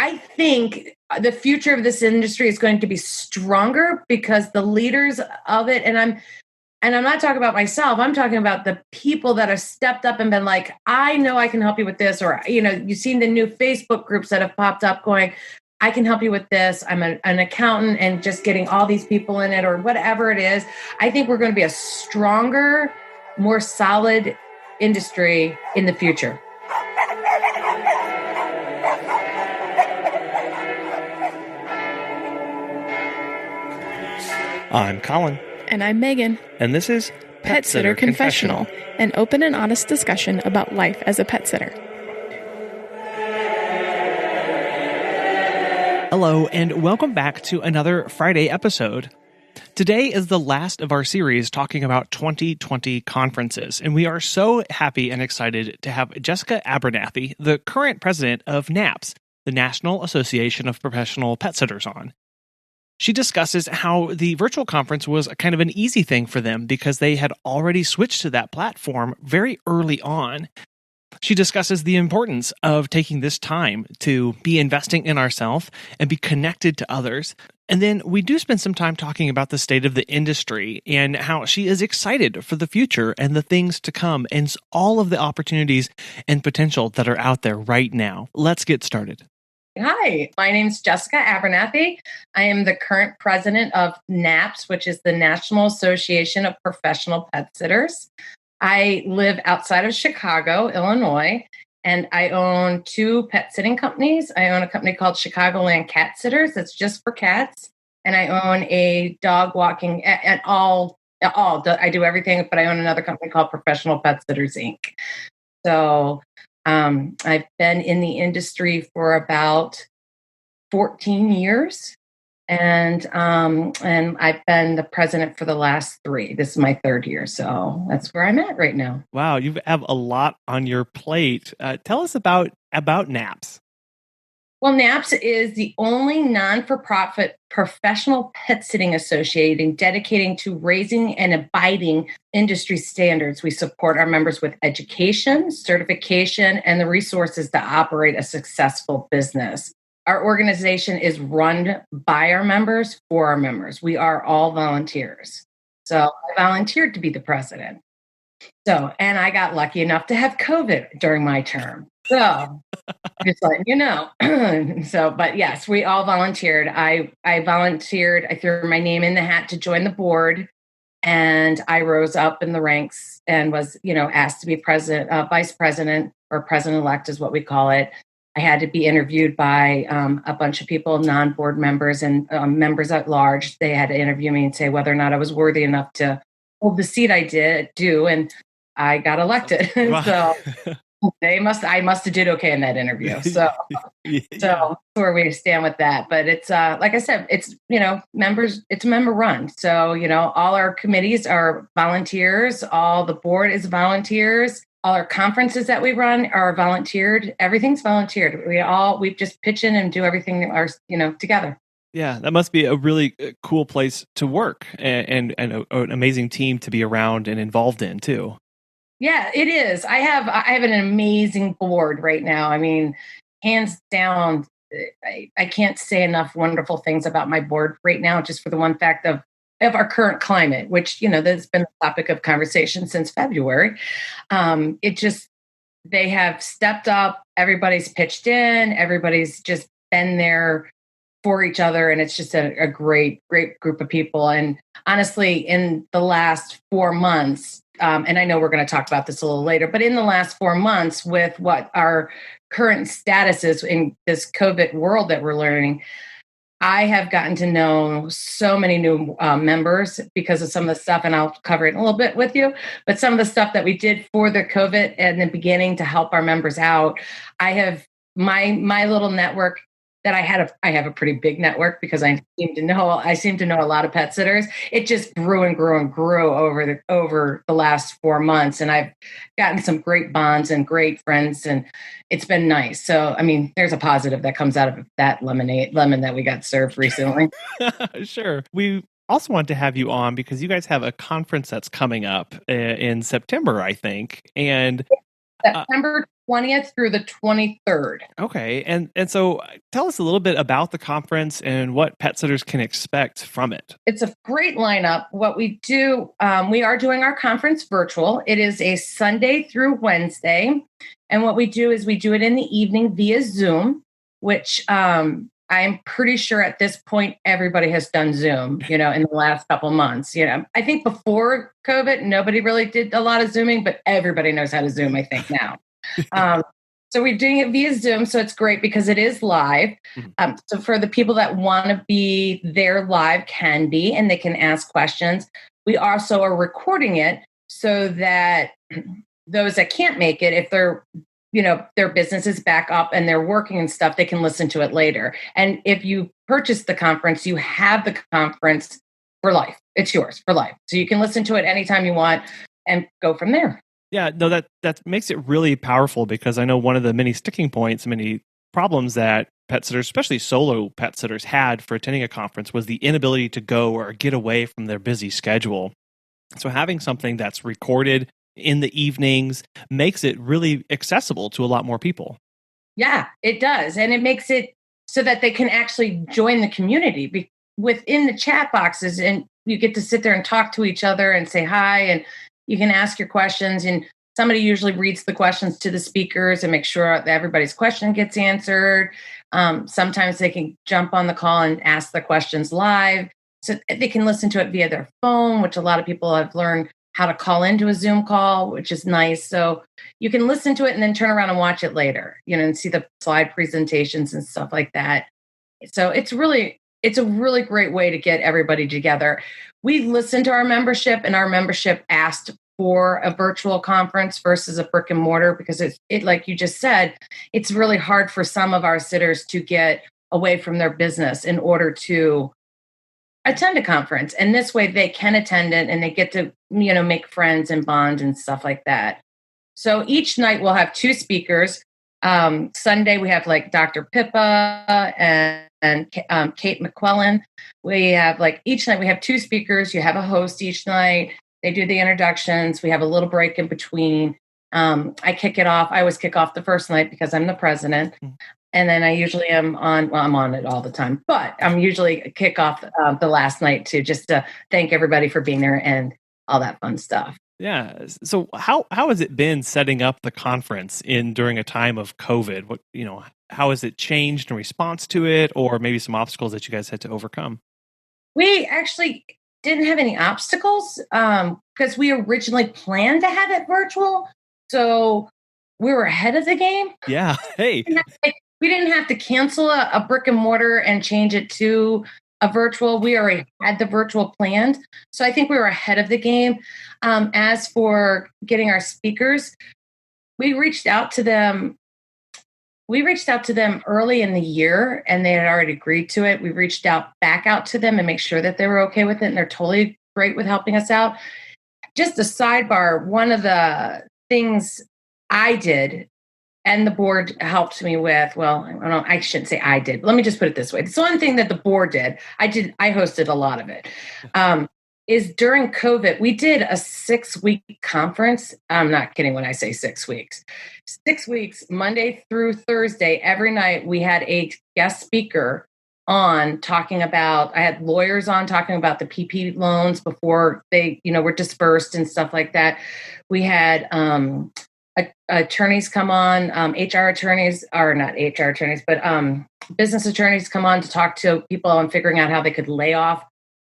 I think the future of this industry is going to be stronger because the leaders of it, and I'm not talking about myself. I'm talking about the people that have stepped up and been like, I know I can help you with this. Or, you've seen the new Facebook groups that have popped up going, I can help you with this. I'm an accountant, and just getting all these people in it or whatever it is. I think we're going to be a stronger, more solid industry in the future. I'm Colin. And I'm Megan. And this is Pet Sitter Confessional, an open and honest discussion about life as a pet sitter. Hello, and welcome back to another Friday episode. Today is the last of our series talking about 2020 conferences, and we are so happy and excited to have Jessica Abernathy, the current president of NAPPS, the National Association of Professional Pet Sitters, on. She discusses how the virtual conference was kind of an easy thing for them because they had already switched to that platform very early on. She discusses the importance of taking this time to be investing in ourselves and be connected to others. And then we do spend some time talking about the state of the industry and how she is excited for the future and the things to come and all of the opportunities and potential that are out there right now. Let's get started. Hi, my name is Jessica Abernathy. I am the current president of NAPPS, which is the National Association of Professional Pet Sitters. I live outside of Chicago, Illinois, and I own 2 pet sitting companies. I own a company called Chicagoland Cat Sitters that's just for cats, and I own a dog walking at all. I do everything, but I own another company called Professional Pet Sitters, Inc. So I've been in the industry for about 14 years, and I've been the president for the last 3. This is my 3rd year, so that's where I'm at right now. Wow, you have a lot on your plate. Tell us about NAPPS. Well, NAPPS is the only non-for-profit professional pet sitting association dedicating to raising and abiding industry standards. We support our members with education, certification, and the resources to operate a successful business. Our organization is run by our members, for our members. We are all volunteers. So I volunteered to be the president. And I got lucky enough to have COVID during my term. So just letting you know. But yes, we all volunteered. I volunteered. I threw my name in the hat to join the board, and I rose up in the ranks and was, asked to be vice president, or president-elect is what we call it. I had to be interviewed by a bunch of people, non-board members and members at large. They had to interview me and say whether or not I was worthy enough to hold the seat I do, and I got elected. Wow. So I must have did okay in that interview. So, Yeah. So that's where we stand with that. But it's like I said, it's members. It's member run. So all our committees are volunteers. All the board is volunteers. All our conferences that we run are volunteered. Everything's volunteered. We just pitch in and do everything together. Yeah, that must be a really cool place to work and an amazing team to be around and involved in too. Yeah, it is. I have an amazing board right now. I mean, hands down, I can't say enough wonderful things about my board right now, just for the one fact of our current climate, which, that's been the topic of conversation since February. They have stepped up. Everybody's pitched in. Everybody's just been there for each other. And it's just a great, great group of people. And honestly, in the last 4 months, and I know we're going to talk about this a little later, but in the last 4 months, with what our current status is in this COVID world that we're learning, I have gotten to know so many new members because of some of the stuff, and I'll cover it a little bit with you, but some of the stuff that we did for the COVID in the beginning to help our members out. I have my little network that I have a pretty big network because I seem to know a lot of pet sitters. It just grew and grew and grew over the last 4 months. And I've gotten some great bonds and great friends, and it's been nice. So, I mean, there's a positive that comes out of that lemon that we got served recently. Sure. We also want to have you on because you guys have a conference that's coming up in September, I think. And September 20th through the 23rd. Okay. And so tell us a little bit about the conference and what pet sitters can expect from it. It's a great lineup. What we do, we are doing our conference virtual. It is a Sunday through Wednesday. And what we do is we do it in the evening via Zoom, which I'm pretty sure at this point, everybody has done Zoom, in the last couple months. I think before COVID, nobody really did a lot of Zooming, but everybody knows how to Zoom, I think now. So we're doing it via Zoom. So it's great because it is live. So for the people that want to be there live can be, and they can ask questions. We also are recording it so that those that can't make it, if they're, their business is back up and they're working and stuff, they can listen to it later. And if you purchase the conference, you have the conference for life. It's yours for life. So you can listen to it anytime you want and go from there. Yeah, no, that makes it really powerful, because I know one of the many sticking points, many problems that pet sitters, especially solo pet sitters, had for attending a conference was the inability to go or get away from their busy schedule. So having something that's recorded in the evenings makes it really accessible to a lot more people. Yeah, it does. And it makes it so that they can actually join the community within the chat boxes, and you get to sit there and talk to each other and say hi, and you can ask your questions, and somebody usually reads the questions to the speakers and make sure that everybody's question gets answered. Sometimes they can jump on the call and ask the questions live. So they can listen to it via their phone, which a lot of people have learned how to call into a Zoom call, which is nice. So you can listen to it and then turn around and watch it later, and see the slide presentations and stuff like that. So it's a really great way to get everybody together. We listened to our membership, and our membership asked for a virtual conference versus a brick and mortar, because it like you just said, it's really hard for some of our sitters to get away from their business in order to attend a conference. And this way they can attend it and they get to, make friends and bond and stuff like that. So each night we'll have two speakers. Sunday we have like Dr. Pippa and Kate McQuillan. We have each night we have two speakers. You have a host each night. They do the introductions. We have a little break in between. I kick it off. I always kick off the first night because I'm the president. And then I usually am I'm on it all the time, but I'm usually kick off the last night to just to thank everybody for being there and all that fun stuff. Yeah. So how has it been setting up the conference during a time of COVID? What, how has it changed in response to it, or maybe some obstacles that you guys had to overcome? We actually didn't have any obstacles because we originally planned to have it virtual. So we were ahead of the game. Yeah. Hey. We didn't have to cancel a brick and mortar and change it to a virtual. We already had the virtual planned. So I think we were ahead of the game. As for getting our speakers, we reached out to them. We reached out to them early in the year, and they had already agreed to it. We reached back out to them and make sure that they were okay with it. And they're totally great with helping us out. Just a sidebar, one of the things I did and the board helped me with, I shouldn't say I did. Let me just put it this way. It's one thing that the board did. I hosted a lot of it. Is during COVID, we did a 6-week conference. I'm not kidding when I say 6 weeks. 6 weeks, Monday through Thursday, every night we had a guest speaker on talking about, I had lawyers on talking about the PP loans before they, were dispersed and stuff like that. We had attorneys come on, HR attorneys, or not HR attorneys, but business attorneys come on to talk to people on figuring out how they could lay off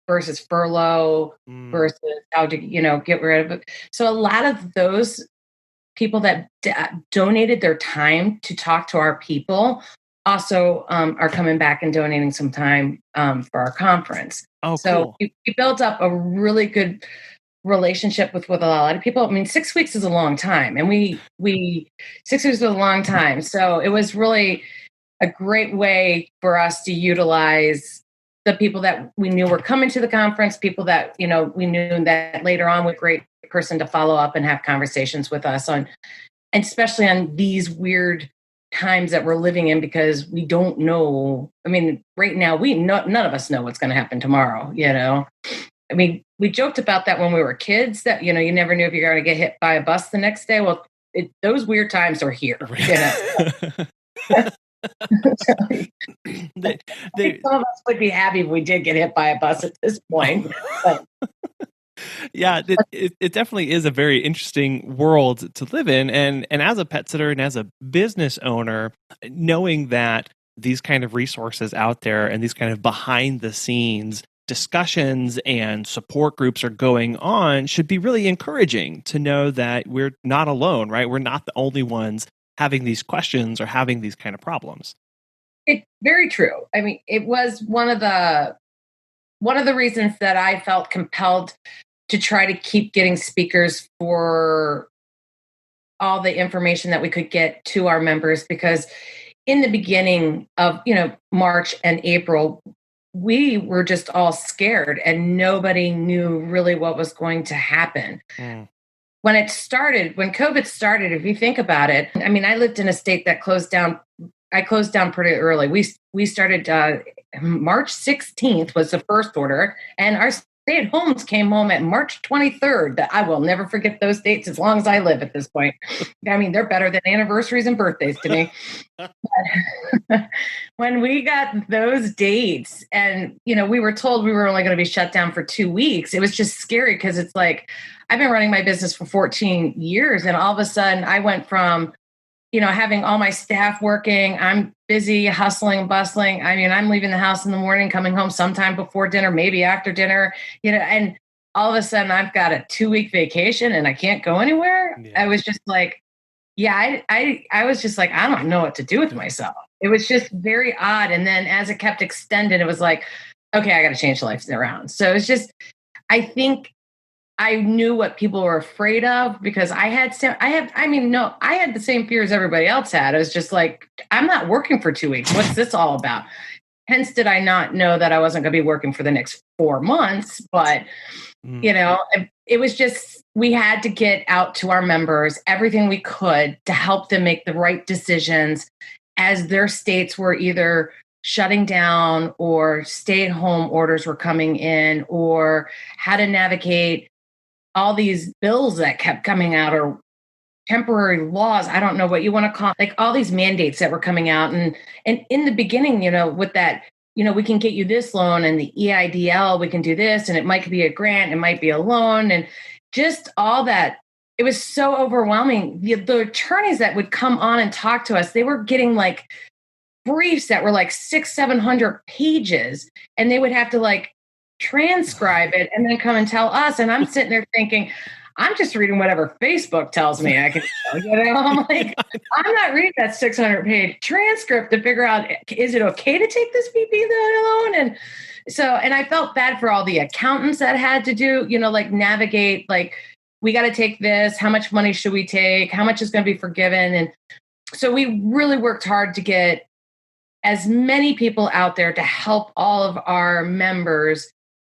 versus furlough versus how to, get rid of it. So a lot of those people that donated their time to talk to our people also are coming back and donating some time for our conference. Oh, so cool. we built up a really good relationship with a lot of people. I mean, 6 weeks is a long time, and we 6 weeks is a long time. So it was really a great way for us to utilize the people that we knew were coming to the conference, people that, we knew that later on were a great person to follow up and have conversations with us on, and especially on these weird times that we're living in, because we don't know. I mean, right now, none of us know what's going to happen tomorrow, I mean, we joked about that when we were kids, that, you never knew if you're going to get hit by a bus the next day. Well, those weird times are here. They, I think some of us would be happy if we did get hit by a bus at this point. But yeah, it definitely is a very interesting world to live in. And as a pet sitter and as a business owner, knowing that these kind of resources out there and these kind of behind the scenes discussions and support groups are going on should be really encouraging to know that we're not alone, right? We're not the only ones having these questions or having these kind of problems. It's very true. I mean, it was one of the reasons that I felt compelled to try to keep getting speakers for all the information that we could get to our members, because in the beginning of, March and April, we were just all scared and nobody knew really what was going to happen. When COVID started, if you think about it, I mean, I lived in a state that closed down. I closed down pretty early. We started March 16th was the first order, and our stay-at-homes came home at March 23rd. I will never forget those dates as long as I live at this point. I mean, they're better than anniversaries and birthdays to me. When we got those dates and, we were told we were only going to be shut down for 2 weeks, it was just scary because it's like, I've been running my business for 14 years. And all of a sudden I went from, having all my staff working, I'm busy, hustling, bustling. I mean, I'm leaving the house in the morning, coming home sometime before dinner, maybe after dinner, and all of a sudden I've got a 2-week vacation and I can't go anywhere. Yeah. I was just like, I was just like, I don't know what to do with myself. It was just very odd. And then as it kept extending, it was like, okay, I got to change life around. So it's just, I think I knew what people were afraid of because I had the same fears everybody else had. I was just like, I'm not working for 2 weeks. What's this all about? Hence, did I not know that I wasn't going to be working for the next 4 months? But, it was just, we had to get out to our members everything we could to help them make the right decisions as their states were either shutting down or stay-at-home orders were coming in, or how to navigate all these bills that kept coming out, or temporary laws. I don't know what you want to call, like all these mandates that were coming out. And in the beginning, with that, we can get you this loan and the EIDL, we can do this, and it might be a grant, it might be a loan, and just all that. It was so overwhelming. The attorneys that would come on and talk to us, they were getting like briefs that were like 600-700 pages, and they would have to like transcribe it and then come and tell us. And I'm sitting there thinking, I'm just reading whatever Facebook tells me I can tell. I'm like, I'm not reading that 600-page transcript to figure out, is it okay to take this PP loan? And so, and I felt bad for all the accountants that had to do, like navigate, like, we got to take this. How much money should we take? How much is going to be forgiven? And so we really worked hard to get as many people out there to help all of our members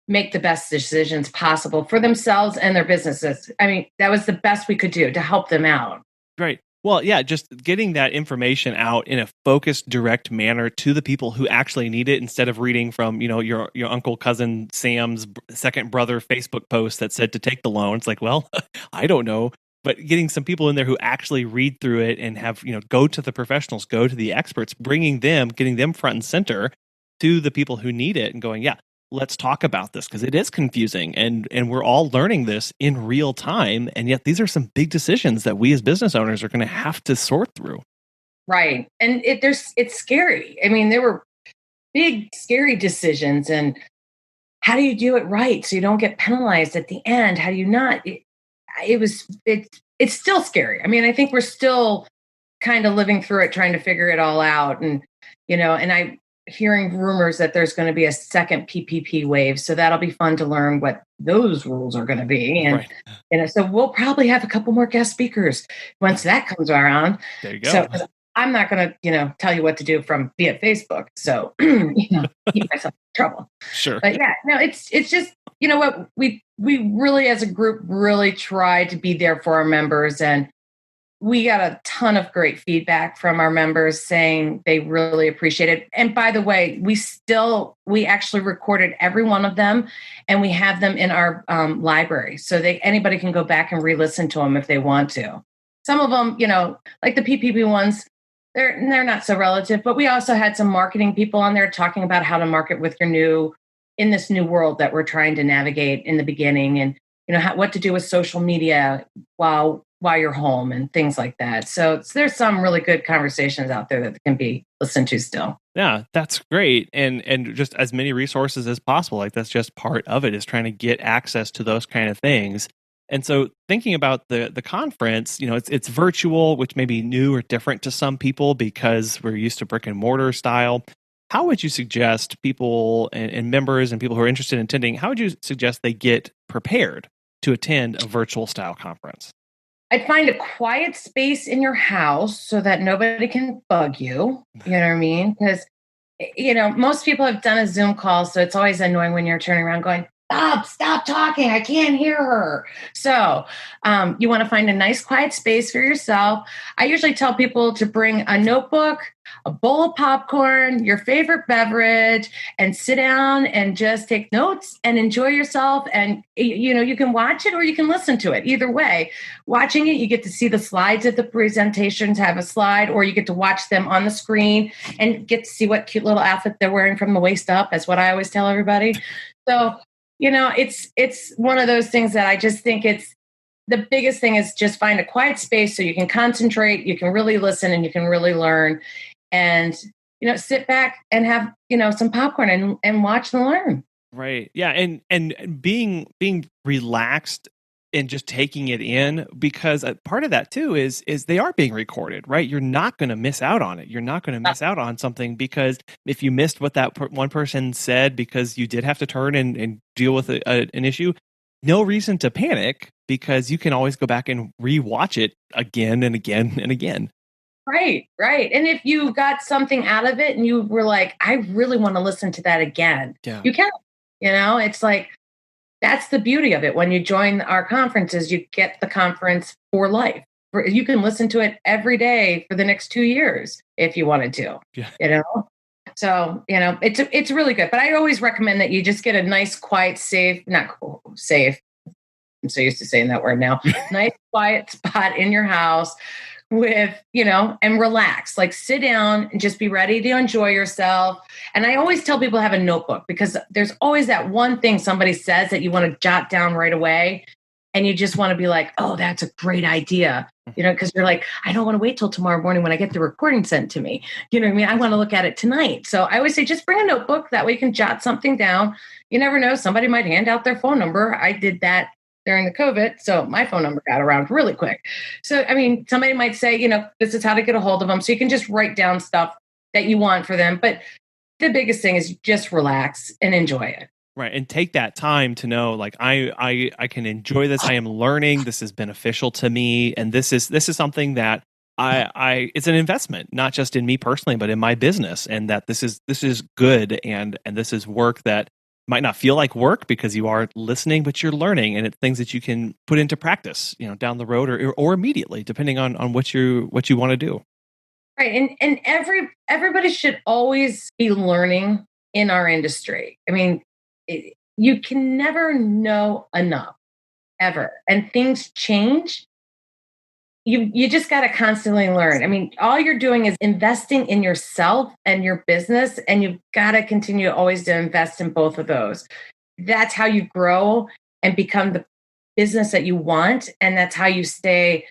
make the best decisions possible for themselves and their businesses. I mean, that was the best we could do to help them out. Right. Well, yeah, just getting that information out in a focused, direct manner to the people who actually need it, instead of reading from, your uncle, cousin Sam's second brother Facebook post that said to take the loan. It's like, well, I don't know. But getting some people in there who actually read through it and have, go to the professionals, go to the experts, getting them front and center to the people who need it and going, yeah, let's talk about this, because it is confusing and we're all learning this in real time. And yet these are some big decisions that we as business owners are going to have to sort through. Right. And it's scary. I mean, there were big, scary decisions. And how do you do it right so you don't get penalized at the end? How do you not? It's still scary. I mean, I think we're still kind of living through it, trying to figure it all out. And, and I'm hearing rumors that there's going to be a second PPP wave. So that'll be fun to learn what those rules are going to be. And, right. So we'll probably have a couple more guest speakers once that comes around. There you go. So I'm not going to, tell you what to do from via Facebook. So, keep myself in trouble. Sure. But yeah, no, it's just, what we really as a group really tried to be there for our members, and we got a ton of great feedback from our members saying they really appreciate it. And by the way, we actually recorded every one of them, and we have them in our library. So anybody can go back and re-listen to them if they want to. some of them, like the PPP ones, they're not so relative, but we also had some marketing people on there talking about how to market with in this new world that we're trying to navigate in the beginning, and what to do with social media while you're home and things like that. So there's some really good conversations out there that can be listened to still. Yeah, that's great. And just as many resources as possible. Like that's just part of it, is trying to get access to those kind of things. And so thinking about the conference, it's virtual, which may be new or different to some people because we're used to brick and mortar style. How would you suggest people and members and people who are interested in attending, how would you suggest they get prepared to attend a virtual style conference? I'd find a quiet space in your house so that nobody can bug you. You know what I mean? Because, most people have done a Zoom call, so it's always annoying when you're turning around going, stop talking. I can't hear her. So you want to find a nice quiet space for yourself. I usually tell people to bring a notebook, a bowl of popcorn, your favorite beverage, and sit down and just take notes and enjoy yourself. And, you can watch it or you can listen to it. Either way, watching it, you get to see the slides of the presentations have a slide, or you get to watch them on the screen and get to see what cute little outfit they're wearing from the waist up. That's what I always tell everybody. So, it's one of those things that I just think the biggest thing is just find a quiet space so you can concentrate, you can really listen, and you can really learn. And, sit back and have, some popcorn and watch and learn. Right. Yeah. And being relaxed and just taking it in, because part of that too is they are being recorded, right? You're not going to miss out on it. You're not going to miss out on something, because if you missed what that one person said because you did have to turn and deal with an issue, no reason to panic, because you can always go back and rewatch it again and again and again. Right. And if you got something out of it and you were like, I really want to listen to that again, you can. It's like, that's the beauty of it. When you join our conferences, you get the conference for life. You can listen to it every day for the next 2 years if you wanted to. Yeah. So, it's really good. But I always recommend that you just get a nice, quiet, not safe. I'm so used to saying that word now. Nice, quiet spot in your house with, and relax, like sit down and just be ready to enjoy yourself. And I always tell people to have a notebook, because there's always that one thing somebody says that you want to jot down right away. And you just want to be like, oh, that's a great idea. Because you're like, I don't want to wait till tomorrow morning when I get the recording sent to me. You know what I mean? I want to look at it tonight. So I always say, just bring a notebook. That way you can jot something down. You never know. Somebody might hand out their phone number. I did that during the COVID. So my phone number got around really quick. So, somebody might say, this is how to get a hold of them. So you can just write down stuff that you want for them. But the biggest thing is just relax and enjoy it. Right. And take that time to know, like, I can enjoy this. I am learning. This is beneficial to me. And this is something that it's an investment, not just in me personally, but in my business. And that this is good. And this is work that might not feel like work because you are listening, but you're learning, and it's things that you can put into practice, down the road or immediately, depending on what you want to do. Right. And everybody should always be learning in our industry. You can never know enough, ever. And things change. You just got to constantly learn. All you're doing is investing in yourself and your business, and you've got to continue always to invest in both of those. That's how you grow and become the business that you want. And that's how you stay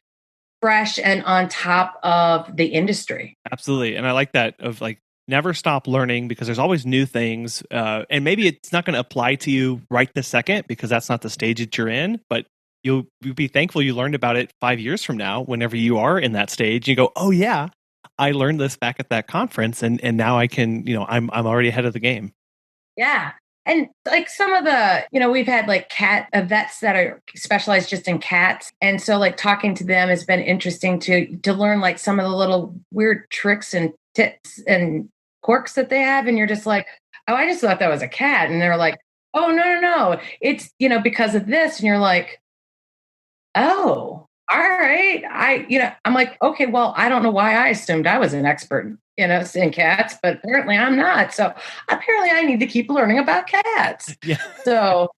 fresh and on top of the industry. Absolutely. And I like that, of like, never stop learning, because there's always new things. And maybe it's not going to apply to you right this second, because that's not the stage that you're in, but you'll be thankful you learned about it 5 years from now, whenever you are in that stage. You go, oh yeah, I learned this back at that conference, and now I can, I'm already ahead of the game. Yeah. And like some of the, we've had like cat vets that are specialized just in cats. And so like talking to them has been interesting to learn like some of the little weird tricks and tips and quirks that they have. And you're just like, oh, I just thought that was a cat. And they're like, oh, no. It's, because of this. And you're like, oh, all right. I'm like, okay, well, I don't know why I assumed I was an expert, in cats, but apparently I'm not. So apparently I need to keep learning about cats. Yeah. So,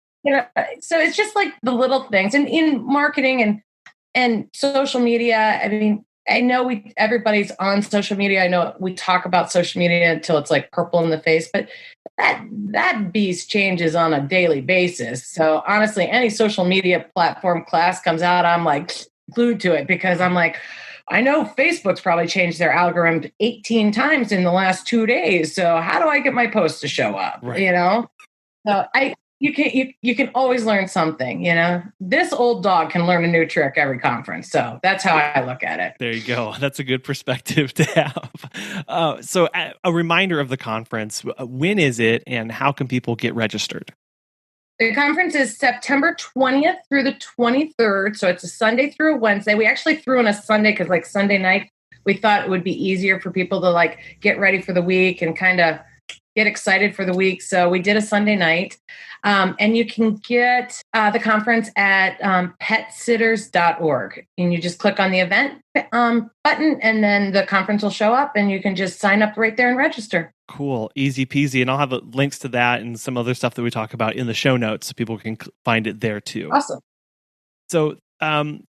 so it's just like the little things, and in marketing, and And social media, I mean, I know everybody's on social media. I know we talk about social media until it's like purple in the face, but that beast changes on a daily basis. So honestly, any social media platform class comes out, I'm like glued to it, because I'm like, I know Facebook's probably changed their algorithm 18 times in the last 2 days. So how do I get my posts to show up? Right. You know? So you can always learn something, you know. This old dog can learn a new trick every conference. So that's how I look at it. There you go. That's a good perspective to have. So a reminder of the conference, when is it and how can people get registered? The conference is September 20th through the 23rd. So it's a Sunday through a Wednesday. We actually threw in a Sunday because like Sunday night, we thought it would be easier for people to like get ready for the week and kind of get excited for the week. So we did a Sunday night. And you can get the conference at petsitters.org. And you just click on the event button, and then the conference will show up, and you can just sign up right there and register. Cool. Easy peasy. And I'll have links to that and some other stuff that we talk about in the show notes so people can find it there too. Awesome. So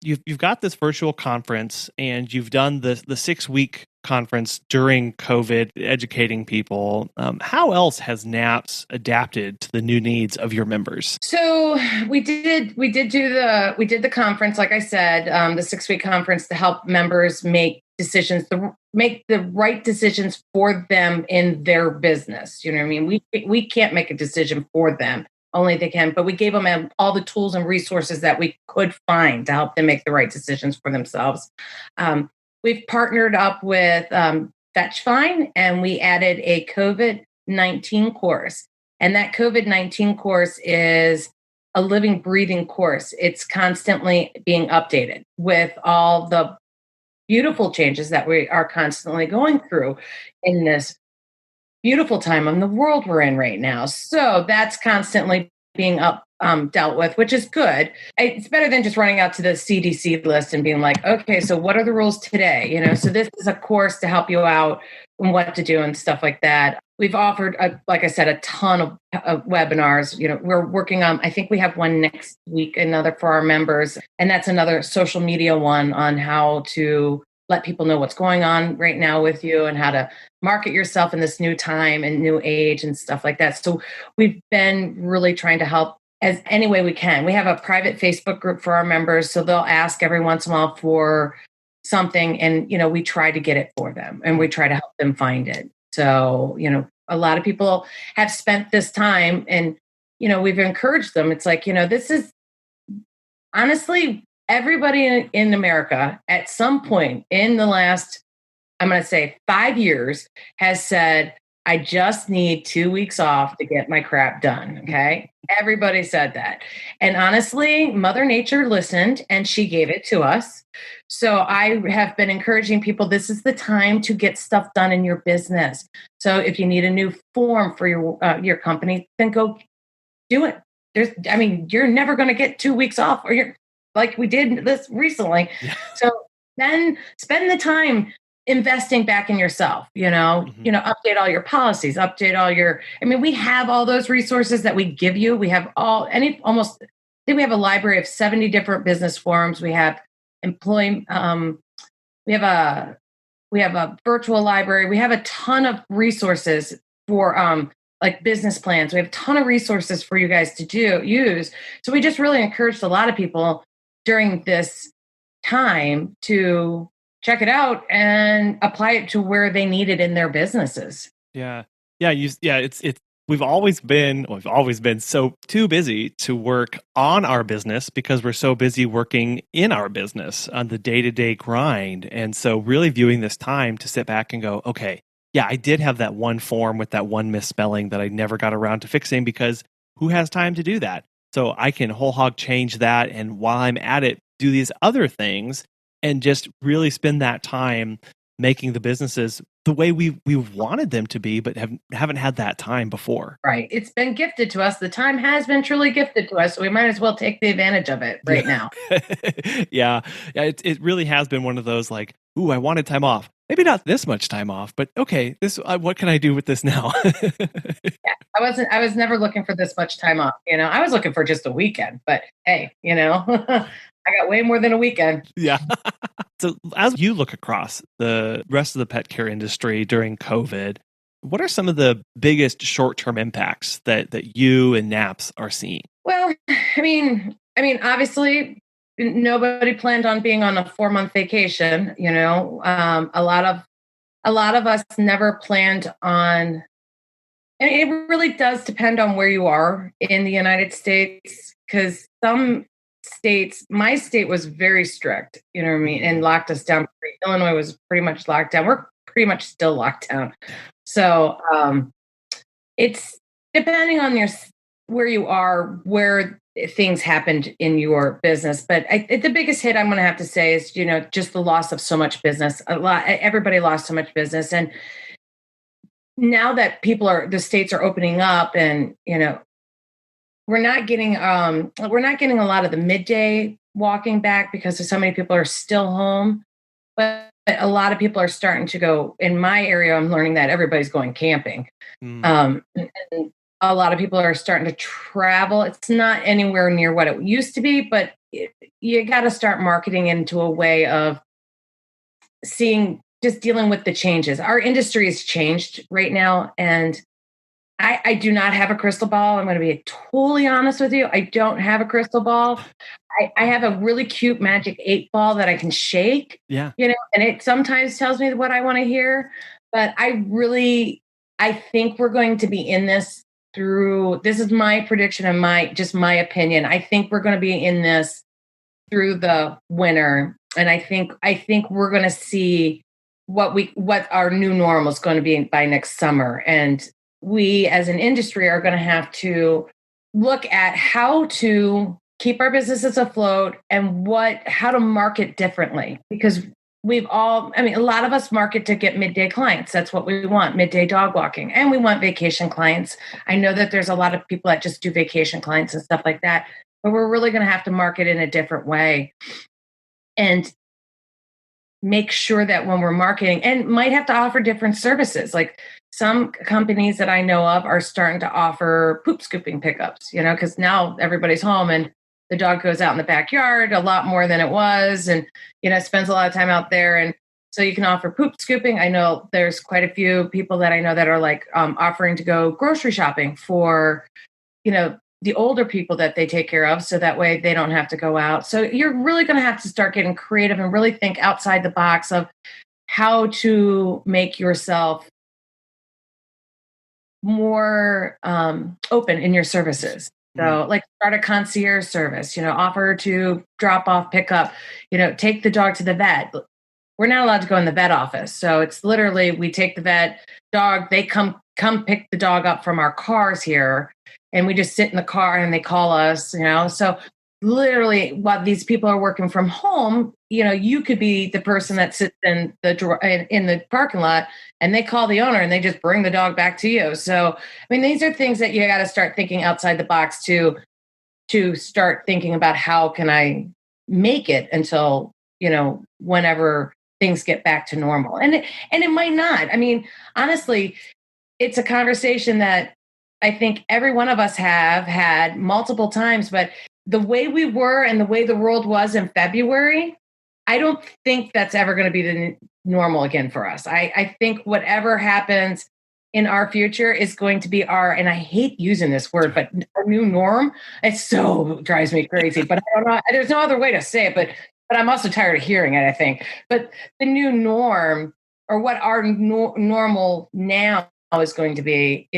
you've got this virtual conference, and you've done the 6-week conference during COVID, educating people. How else has NAPPS adapted to the new needs of your members? So we did the conference, like I said, the 6-week conference, to help members make decisions, to make the right decisions for them in their business. You know what I mean? We can't make a decision for them. Only they can, but we gave them all the tools and resources that we could find to help them make the right decisions for themselves. We've partnered up with FetchFind, and we added a COVID-19 course. And that COVID-19 course is a living, breathing course. It's constantly being updated with all the beautiful changes that we are constantly going through in this beautiful time in the world we're in right now. So that's constantly being dealt with, which is good. It's better than just running out to the CDC list and being like, okay, so what are the rules today? You know, so this is a course to help you out and what to do and stuff like that. We've offered, like I said, a ton of webinars. You know, we're working on, I think we have one next week, another for our members. And that's another social media one on how to let people know what's going on right now with you and how to market yourself in this new time and new age and stuff like that. So we've been really trying to help as any way we can. We have a private Facebook group for our members, so they'll ask every once in a while for something, and you know, we try to get it for them and we try to help them find it. So, you know, a lot of people have spent this time, and you know, we've encouraged them. It's like, you know, this is honestly, everybody in America at some point in the last, I'm going to say 5 years, has said, I just need 2 weeks off to get my crap done. Okay. Everybody said that. And honestly, Mother Nature listened and she gave it to us. So I have been encouraging people, this is the time to get stuff done in your business. So if you need a new form for your company, then go do it. You're never going to get 2 weeks off, or you're like we did this recently. Yeah. So then spend the time investing back in yourself, update all your policies, update all we have all those resources that we give you. We have I think we have a library of 70 different business forums. We have we have a virtual library. We have a ton of resources for, like business plans. We have a ton of resources for you guys to use. So we just really encouraged a lot of people during this time to check it out and apply it to where they need it in their businesses. Yeah. We've always been so too busy to work on our business because we're so busy working in our business on the day-to-day grind. And so really viewing this time to sit back and go, okay, yeah, I did have that one form with that one misspelling that I never got around to fixing, because who has time to do that? So I can whole hog change that. And while I'm at it, do these other things and just really spend that time making the businesses the way we wanted them to be, but haven't had that time before. Right. It's been gifted to us. The time has been truly gifted to us. So we might as well take the advantage of it right now. Yeah. It really has been one of those like, ooh, I wanted time off. Maybe not this much time off, but okay, what can I do with this now? Yeah, I was never looking for this much time off. I was looking for just a weekend, but hey, I got way more than a weekend. Yeah. So as you look across the rest of the pet care industry during COVID, what are some of the biggest short-term impacts that you and NAPPS are seeing? Well, obviously, nobody planned on being on a 4-month vacation. A lot of us never planned on. And it really does depend on where you are in the United States, because some states, my state was very strict, you know what I mean, and locked us down. Illinois was pretty much locked down. We're pretty much still locked down. So it's depending on where you are, where things happened in your business. But the biggest hit I'm going to have to say is, just the loss of so much business. Everybody lost so much business, and now that the states are opening up, and we're not getting a lot of the midday walking back because so many people are still home, but a lot of people are starting to go. In my area, I'm learning that everybody's going camping. And a lot of people are starting to travel. It's not anywhere near what it used to be, but you got to start marketing into a way of just dealing with the changes. Our industry has changed right now, and I do not have a crystal ball. I'm going to be totally honest with you. I don't have a crystal ball. I have a really cute magic 8-ball that I can shake. Yeah. And it sometimes tells me what I want to hear. But I think we're going to be in this this is my prediction and my opinion. I think we're going to be in this through the winter. And I think we're going to see what our new normal is going to be by next summer. And we as an industry are going to have to look at how to keep our businesses afloat and how to market differently, because a lot of us market to get midday clients. That's what we want, midday dog walking. And we want vacation clients. I know that there's a lot of people that just do vacation clients and stuff like that, but we're really going to have to market in a different way and make sure that when we're marketing, and might have to offer different services. Like some companies that I know of are starting to offer poop scooping pickups, because now everybody's home and the dog goes out in the backyard a lot more than it was, and spends a lot of time out there. And so you can offer poop scooping. I know there's quite a few people that I know that are like offering to go grocery shopping for the older people that they take care of, so that way they don't have to go out. So you're really going to have to start getting creative and really think outside the box of how to make yourself more open in your services. So like start a concierge service, offer to drop off, pick up, take the dog to the vet. We're not allowed to go in the vet office. So it's literally, we take the vet dog, they come pick the dog up from our cars here, and we just sit in the car and they call us, So literally, while these people are working from home, you could be the person that sits in the parking lot, and they call the owner and they just bring the dog back to you. So, these are things that you got to start thinking outside the box to start thinking about how can I make it until, whenever things get back to normal. And it might not. Honestly, it's a conversation that I think every one of us have had multiple times, but the way we were and the way the world was in February, I don't think that's ever going to be the normal again for us. I think whatever happens in our future is going to be and I hate using this word, but our new norm. It so drives me crazy, but I don't know. There's no other way to say it, but I'm also tired of hearing it, I think. But the new norm, or what our normal now is going to be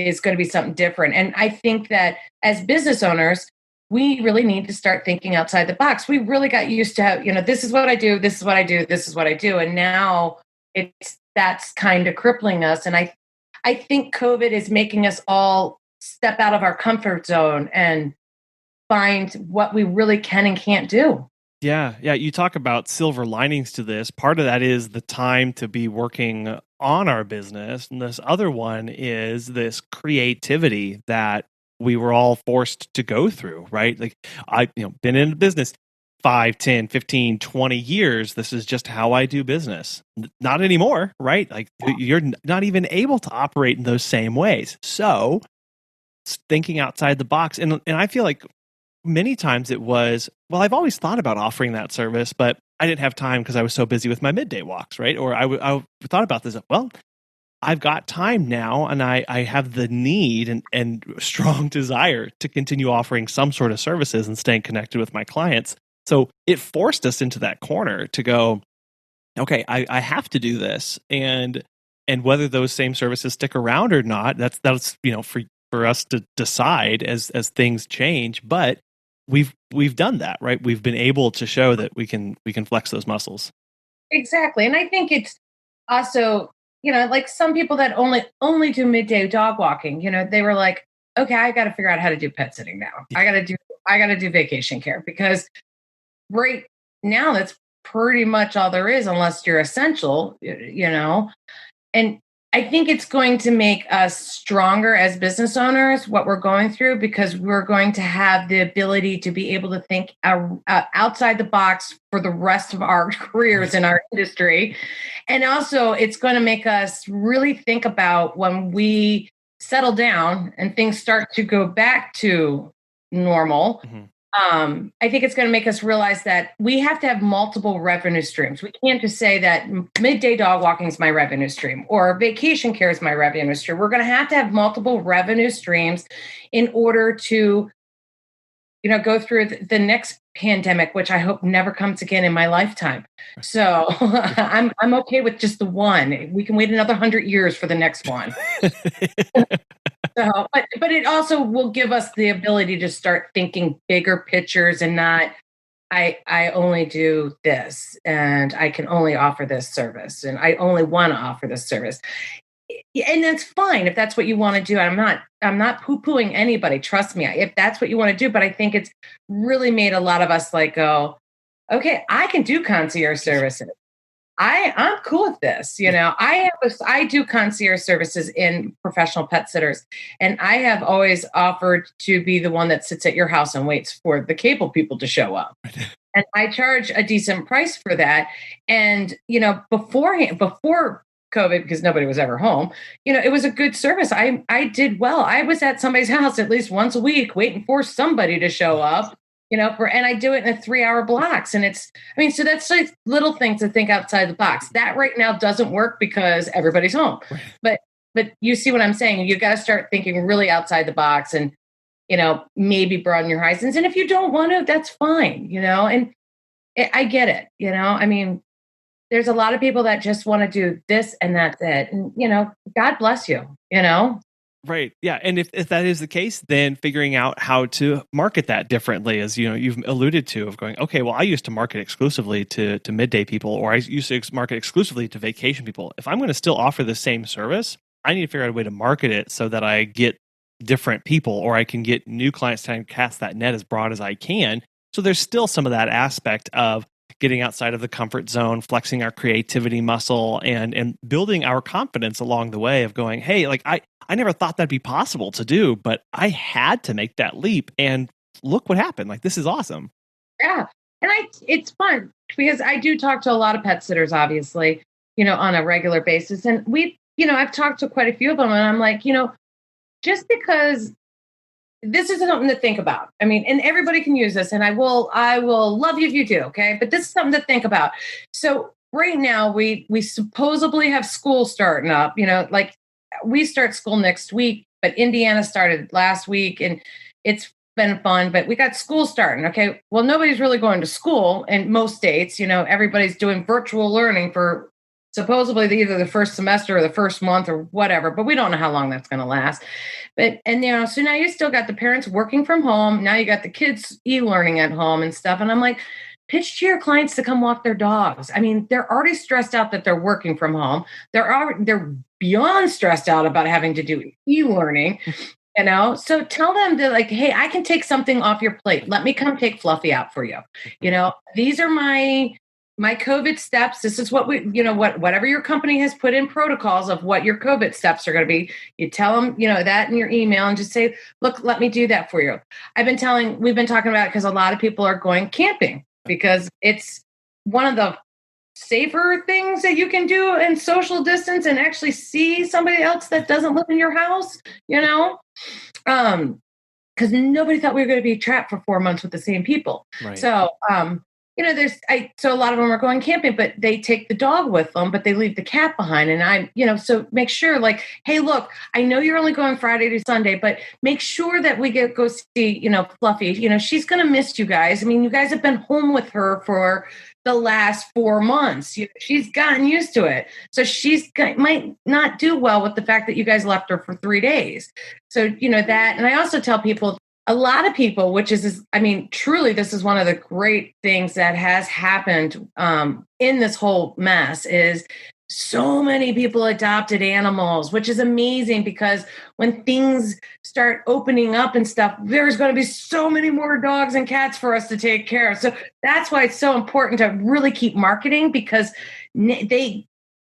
something different. And I think that as business owners, we really need to start thinking outside the box. We really got used to this is what I do, this is what I do, this is what I do. And now that's kind of crippling us. And I think COVID is making us all step out of our comfort zone and find what we really can and can't do. Yeah. You talk about silver linings to this. Part of that is the time to be working on our business. And this other one is this creativity that we were all forced to go through, right? Like I've been in business 5, 10, 15, 20 years. This is just how I do business. Not anymore, right? Like you're not even able to operate in those same ways. So thinking outside the box. And I feel like many times it was, well, I've always thought about offering that service, but I didn't have time because I was so busy with my midday walks, right? Or I thought about this, well, I've got time now and I have the need and strong desire to continue offering some sort of services and staying connected with my clients. So it forced us into that corner to go, okay, I have to do this. And whether those same services stick around or not, that's for us to decide as things change. But we've done that, right? We've been able to show that we can flex those muscles. Exactly. And I think it's also, like some people that only do midday dog walking, they were like, okay, I got to figure out how to do pet sitting now. Yeah. I got to do vacation care, because right now that's pretty much all there is, unless you're essential, And I think it's going to make us stronger as business owners, what we're going through, because we're going to have the ability to be able to think outside the box for the rest of our careers in our industry. And also, it's going to make us really think about when we settle down and things start to go back to normal. Mm-hmm. I think it's going to make us realize that we have to have multiple revenue streams. We can't just say that midday dog walking is my revenue stream or vacation care is my revenue stream. We're going to have multiple revenue streams in order to, go through the next pandemic, which I hope never comes again in my lifetime. So I'm okay with just the one. We can wait another 100 years for the next one. So, but it also will give us the ability to start thinking bigger pictures and not, I only do this and I can only offer this service and I only want to offer this service. And that's fine if that's what you want to do. I'm not poo-pooing anybody. Trust me, if that's what you want to do. But I think it's really made a lot of us like go, okay, I can do concierge services. I'm cool with this. I do concierge services in professional pet sitters, and I have always offered to be the one that sits at your house and waits for the cable people to show up. And I charge a decent price for that. And, before COVID, because nobody was ever home, it was a good service. I did well. I was at somebody's house at least once a week waiting for somebody to show up. And I do it in 3-hour blocks. And so that's like little things to think outside the box. That right now doesn't work because everybody's home. But you see what I'm saying? You got to start thinking really outside the box and, maybe broaden your horizons. And if you don't want to, that's fine, and I get it. There's a lot of people that just want to do this and that's it. And, God bless you, Right. Yeah. And if that is the case, then figuring out how to market that differently, as you've alluded to, of going, okay, well, I used to market exclusively to midday people, or I used to market exclusively to vacation people. If I'm going to still offer the same service, I need to figure out a way to market it so that I get different people, or I can get new clients to cast that net as broad as I can. So there's still some of that aspect of getting outside of the comfort zone, flexing our creativity muscle, and building our confidence along the way of going, hey, like I never thought that'd be possible to do, but I had to make that leap, and look what happened. Like, this is awesome. Yeah. And it's fun because I do talk to a lot of pet sitters, obviously, on a regular basis. And I've talked to quite a few of them, and I'm like, just because this is something to think about. And everybody can use this, and I will love you if you do. Okay. But this is something to think about. So right now we supposedly have school starting up, like we start school next week, but Indiana started last week and it's been fun, but we got school starting. Okay. Well, nobody's really going to school in most states, everybody's doing virtual learning for supposedly either the first semester or the first month or whatever, but we don't know how long that's going to last. So now you still got the parents working from home. Now you got the kids e-learning at home and stuff. And I'm like, pitch to your clients to come walk their dogs. They're already stressed out that they're working from home. They're beyond stressed out about having to do e-learning, So tell them to like, hey, I can take something off your plate. Let me come take Fluffy out for you. These are my COVID steps. This is what whatever your company has put in protocols of what your COVID steps are going to be. You tell them, that in your email and just say, look, let me do that for you. We've been talking about it because a lot of people are going camping because it's one of the safer things that you can do and social distance and actually see somebody else that doesn't live in your house, because nobody thought we were going to be trapped for 4 months with the same people. Right. So, so a lot of them are going camping, but they take the dog with them, but they leave the cat behind. And so make sure, like, hey, look, I know you're only going Friday to Sunday, but make sure that we go see, Fluffy. She's going to miss you guys. I mean, you guys have been home with her for the last 4 months. She's gotten used to it. So might not do well with the fact that you guys left her for 3 days. So, that, and I also tell people, a lot of people, truly, this is one of the great things that has happened in this whole mess is so many people adopted animals, which is amazing because when things start opening up and stuff, there's going to be so many more dogs and cats for us to take care of. So that's why it's so important to really keep marketing because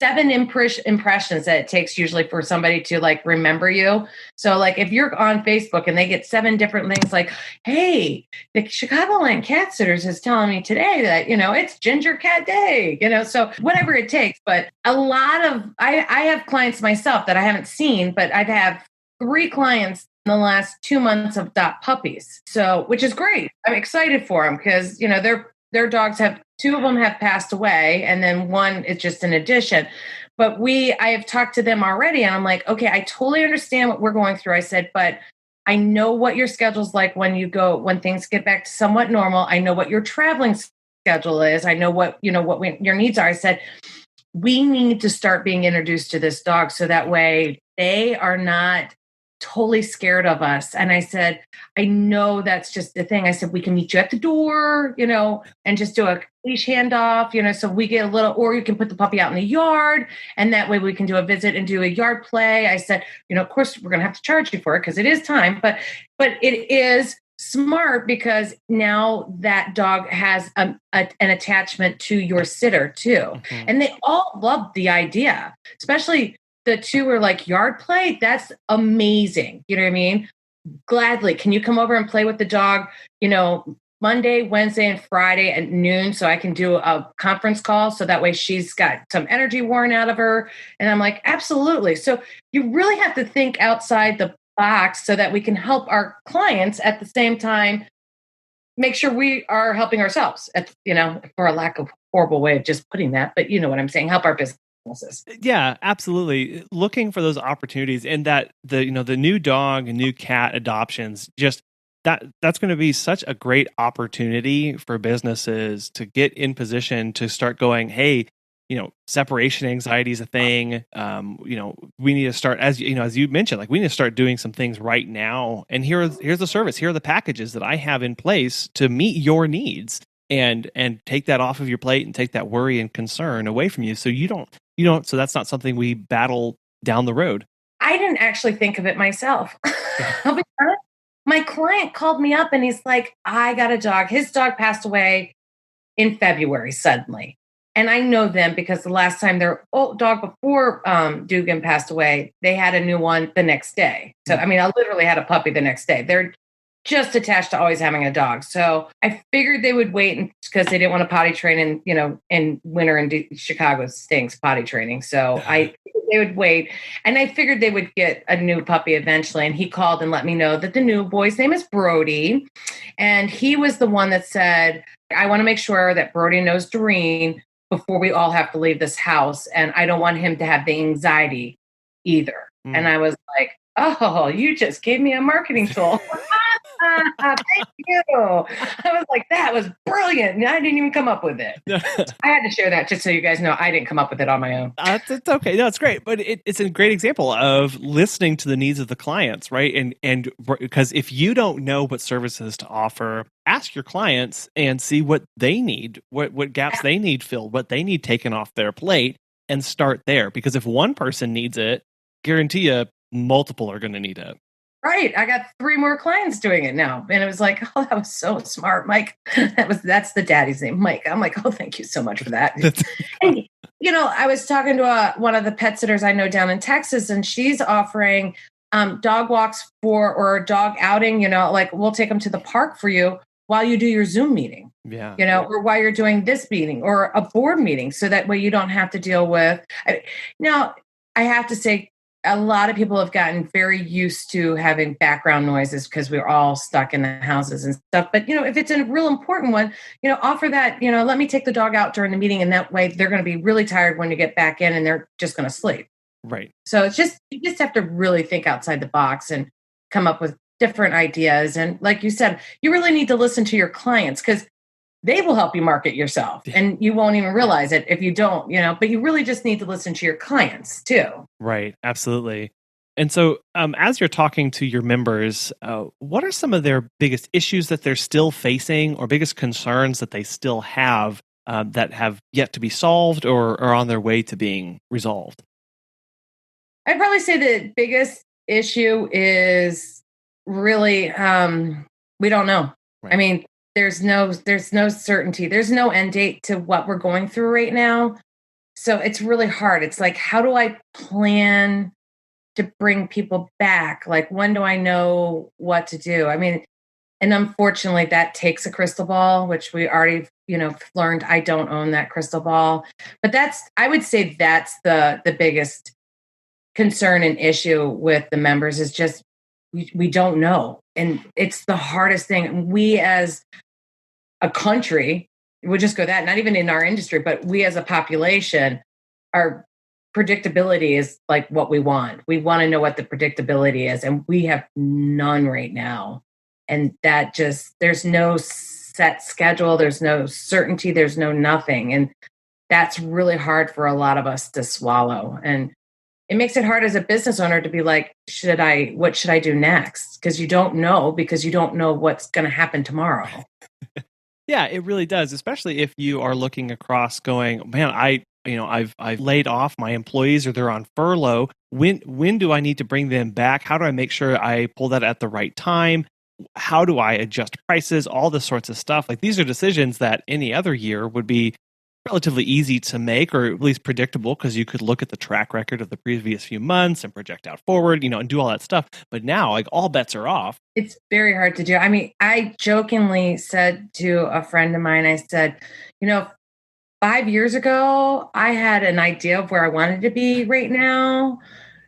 7 impressions that it takes usually for somebody to like remember you. So like if you're on Facebook and they get 7 different things like, hey, the Chicagoland Cat Sitters is telling me today that, it's Ginger Cat Day, so whatever it takes. But a lot of, I have clients myself that I haven't seen, but I've had 3 clients in the last 2 months of adopt puppies. So, which is great. I'm excited for them because, their dogs 2 of them have passed away, and then 1 is just an addition. But I have talked to them already, and I'm like, okay, I totally understand what we're going through. I said, but I know what your schedule's like when things get back to somewhat normal. I know what your traveling schedule is. I know what your needs are. I said, we need to start being introduced to this dog so that way they are not totally scared of us. And I said, I know that's just the thing. I said, we can meet you at the door, and just do a leash handoff, so we get a little, or you can put the puppy out in the yard. And that way we can do a visit and do a yard play. I said, of course we're going to have to charge you for it because it is time, but it is smart because now that dog has an attachment to your sitter too. Mm-hmm. And they all love the idea, especially the 2 are like yard play. That's amazing. You know what I mean? Gladly. Can you come over and play with the dog, Monday, Wednesday, and Friday at noon so I can do a conference call so that way she's got some energy worn out of her. And I'm like, absolutely. So you really have to think outside the box so that we can help our clients at the same time make sure we are helping ourselves, for a lack of horrible way of just putting that. But you know what I'm saying? Help our business. Yeah, absolutely. Looking for those opportunities and that the new dog and new cat adoptions, just that's going to be such a great opportunity for businesses to get in position to start going, hey, separation anxiety is a thing. We need to start, as you mentioned, like we need to start doing some things right now. And here's the service. Here are the packages that I have in place to meet your needs and take that off of your plate and take that worry and concern away from you. So so that's not something we battle down the road. I didn't actually think of it myself. I'll be honest. My client called me up and he's like, I got a dog. His dog passed away in February suddenly. And I know them because the last time their old dog before Dugan passed away, they had a new one the next day. So, I literally had a puppy the next day. They're just attached to always having a dog. So I figured they would wait because they didn't want to potty train in winter in Chicago stinks potty training. So I figured they would wait. And I figured they would get a new puppy eventually. And he called and let me know that the new boy's name is Brody. And he was the one that said, I want to make sure that Brody knows Doreen before we all have to leave this house. And I don't want him to have the anxiety either. And I was like, oh, you just gave me a marketing tool. Thank you. I was like, that was brilliant. And I didn't even come up with it. I had to share that just so you guys know I didn't come up with it on my own. It's okay. No, it's great. But it's a great example of listening to the needs of the clients, right? And because if you don't know what services to offer, ask your clients and see what they need, what gaps they need filled, what they need taken off their plate, and start there. Because if one person needs it, guarantee you multiple are going to need it. Right. I got 3 more clients doing it now. And it was like, oh, that was so smart, Mike. That's the daddy's name, Mike. I'm like, oh, thank you so much for that. And, I was talking to one of the pet sitters I know down in Texas, and she's offering dog walks or a dog outing, like we'll take them to the park for you while you do your Zoom meeting. Yeah. Or while you're doing this meeting or a board meeting. So that way you don't have to deal with. Now, I have to say, a lot of people have gotten very used to having background noises because we're all stuck in the houses and stuff. But, if it's a real important one, offer that, let me take the dog out during the meeting. And that way they're going to be really tired when you get back in and they're just going to sleep. Right. So you just have to really think outside the box and come up with different ideas. And like you said, you really need to listen to your clients because they will help you market yourself and you won't even realize it if you don't, but you really just need to listen to your clients too. Right. Absolutely. And so as you're talking to your members, what are some of their biggest issues that they're still facing or biggest concerns that they still have that have yet to be solved or are on their way to being resolved? I'd probably say the biggest issue is really, we don't know. Right. I mean, there's no certainty. There's no end date to what we're going through right now. So it's really hard. It's like, how do I plan to bring people back? Like, when do I know what to do? I mean, and unfortunately that takes a crystal ball, which we already, learned I don't own that crystal ball. But I would say that's the biggest concern and issue with the members is just, we don't know. And it's the hardest thing. We as a country, we'll just go that, not even in our industry, but we as a population, our predictability is like what we want. We want to know what the predictability is. And we have none right now. And that there's no set schedule. There's no certainty. There's no nothing. And that's really hard for a lot of us to swallow. And it makes it hard as a business owner to be like, what should I do next? Because you don't know what's going to happen tomorrow. Yeah, it really does, especially if you are looking across going, man, I've laid off my employees or they're on furlough. When do I need to bring them back? How do I make sure I pull that at the right time? How do I adjust prices? All this sorts of stuff. Like, these are decisions that any other year would be relatively easy to make, or at least predictable, because you could look at the track record of the previous few months and project out forward, and do all that stuff. But now, like, all bets are off. It's very hard to do. I mean, I jokingly said to a friend of mine, I said, 5 years ago, I had an idea of where I wanted to be right now.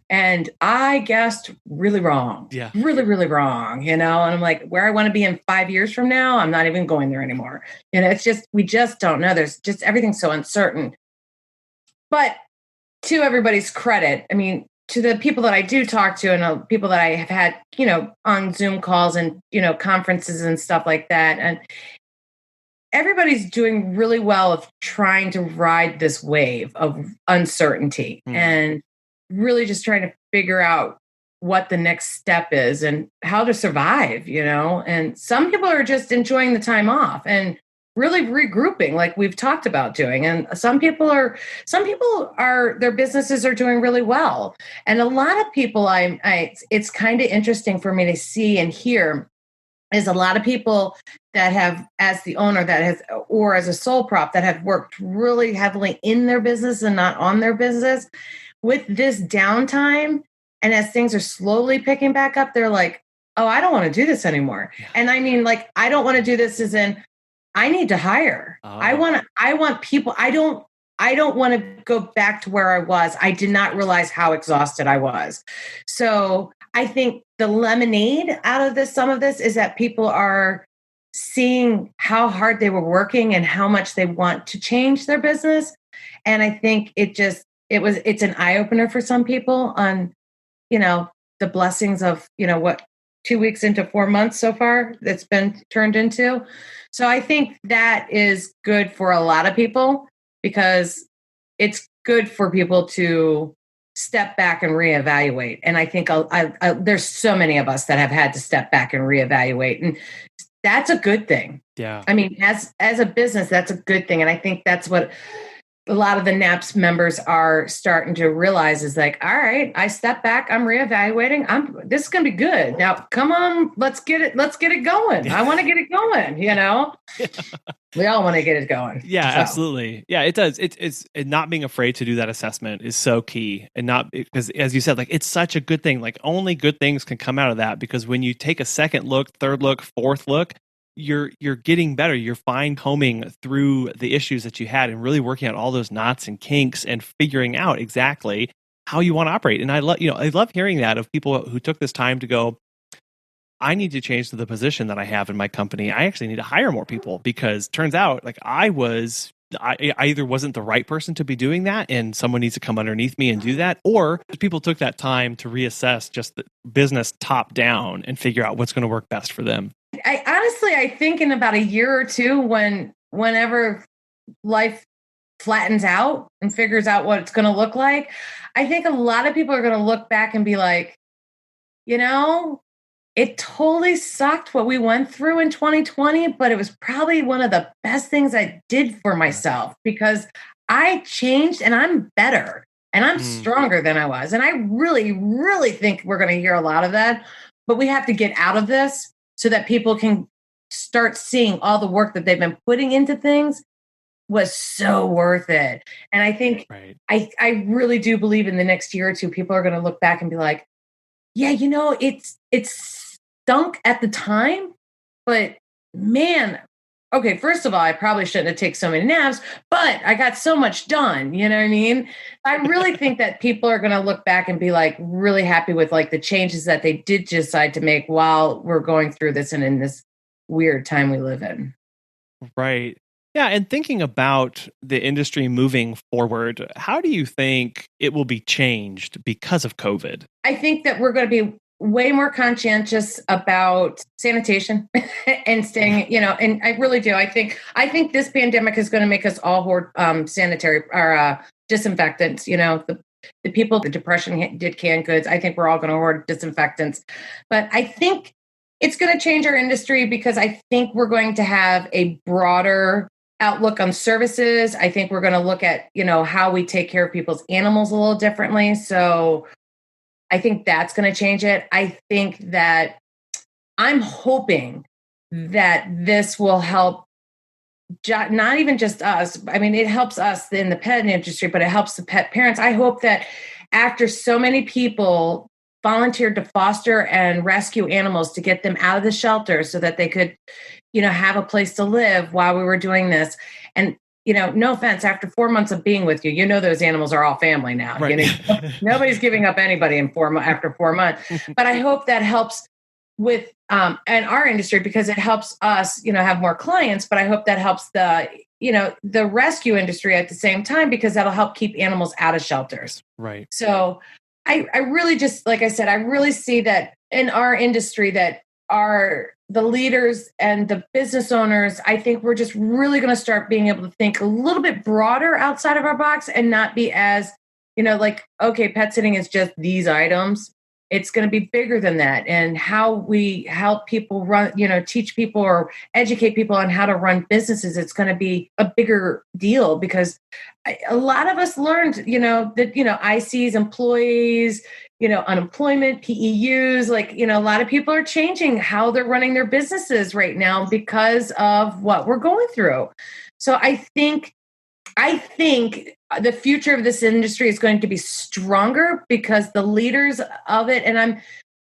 And I guessed really wrong. Yeah. Really, really wrong, and I'm like, where I want to be in 5 years from now, I'm not even going there anymore. It's just, we just don't know. There's just, everything's so uncertain. But to everybody's credit, I mean, to the people that I do talk to and people that I have had, on Zoom calls and, conferences and stuff like that. And everybody's doing really well of trying to ride this wave of uncertainty and really just trying to figure out what the next step is and how to survive, and some people are just enjoying the time off and really regrouping like we've talked about doing. And some people are, their businesses are doing really well. And a lot of people, it's kind of interesting for me to see and hear is a lot of people that have, as the owner that has, or as a sole prop that have worked really heavily in their business and not on their business. With this downtime, and as things are slowly picking back up, they're like, oh, I don't want to do this anymore. Yeah. And I mean, like, I don't want to do this as in, I need to hire. Oh. I want people. I don't want to go back to where I was. I did not realize how exhausted I was. So I think the lemonade out of some of this is that people are seeing how hard they were working and how much they want to change their business. And I think it's an eye opener for some people on, the blessings of, 2 weeks into 4 months so far that's been turned into. So I think that is good for a lot of people because it's good for people to step back and reevaluate. And I think there's so many of us that have had to step back and reevaluate, and that's a good thing. Yeah. I mean, as a business, that's a good thing. And I think that's what a lot of the NAPPS members are starting to realize is like, all right, I step back, I'm reevaluating. This is going to be good. Now, come on, let's get it going. I want to get it going, We all want to get it going. Yeah, so. Absolutely. Yeah, it does. It's not being afraid to do that assessment is so key, and not because, as you said, like, it's such a good thing. Like, only good things can come out of that, because when you take a second look, third look, fourth look, you're getting better. You're fine combing through the issues that you had and really working out all those knots and kinks and figuring out exactly how you want to operate. And I love hearing that of people who took this time to go, I need to change to the position that I have in my company. I actually need to hire more people, because turns out like I either wasn't the right person to be doing that and someone needs to come underneath me and do that, or people took that time to reassess just the business top down and figure out what's going to work best for them. I think in about a year or two, whenever life flattens out and figures out what it's going to look like, I think a lot of people are going to look back and be like, it totally sucked what we went through in 2020, but it was probably one of the best things I did for myself, because I changed and I'm better and I'm stronger than I was. And I really, really think we're going to hear a lot of that, but we have to get out of this so that people can start seeing all the work that they've been putting into things was so worth it. And I think I really do believe in the next year or two, people are going to look back and be like, yeah, it's stunk at the time, but man, okay, first of all, I probably shouldn't have taken so many naps, but I got so much done. You know what I mean? I really think that people are going to look back and be like really happy with like the changes that they did decide to make while we're going through this and in this weird time we live in. Right. Yeah. And thinking about the industry moving forward, how do you think it will be changed because of COVID? I think that we're going to be way more conscientious about sanitation and staying, and I really do. I think this pandemic is going to make us all hoard sanitary or disinfectants. The people, the depression did canned goods. I think we're all going to hoard disinfectants, but I think it's going to change our industry because I think we're going to have a broader outlook on services. I think we're going to look at, how we take care of people's animals a little differently. So I think that's going to change it. I think that I'm hoping that this will help not even just us. I mean, it helps us in the pet industry, but it helps the pet parents. I hope that after so many people volunteered to foster and rescue animals to get them out of the shelter so that they could, have a place to live while we were doing this. And no offense, after 4 months of being with you, those animals are all family now. Right. Nobody's giving up anybody after 4 months. But I hope that helps with and our industry, because it helps us, have more clients. But I hope that helps the rescue industry at the same time, because that'll help keep animals out of shelters. Right. So I really just, like I said, I really see that in our industry that the leaders and the business owners, I think we're just really going to start being able to think a little bit broader outside of our box and not be as, like, okay, pet sitting is just these items. It's going to be bigger than that. And how we help people run, teach people or educate people on how to run businesses, it's going to be a bigger deal, because a lot of us learned, that, ICs, employees, unemployment, PEUs, like, a lot of people are changing how they're running their businesses right now because of what we're going through. So I think the future of this industry is going to be stronger because the leaders of it, and I'm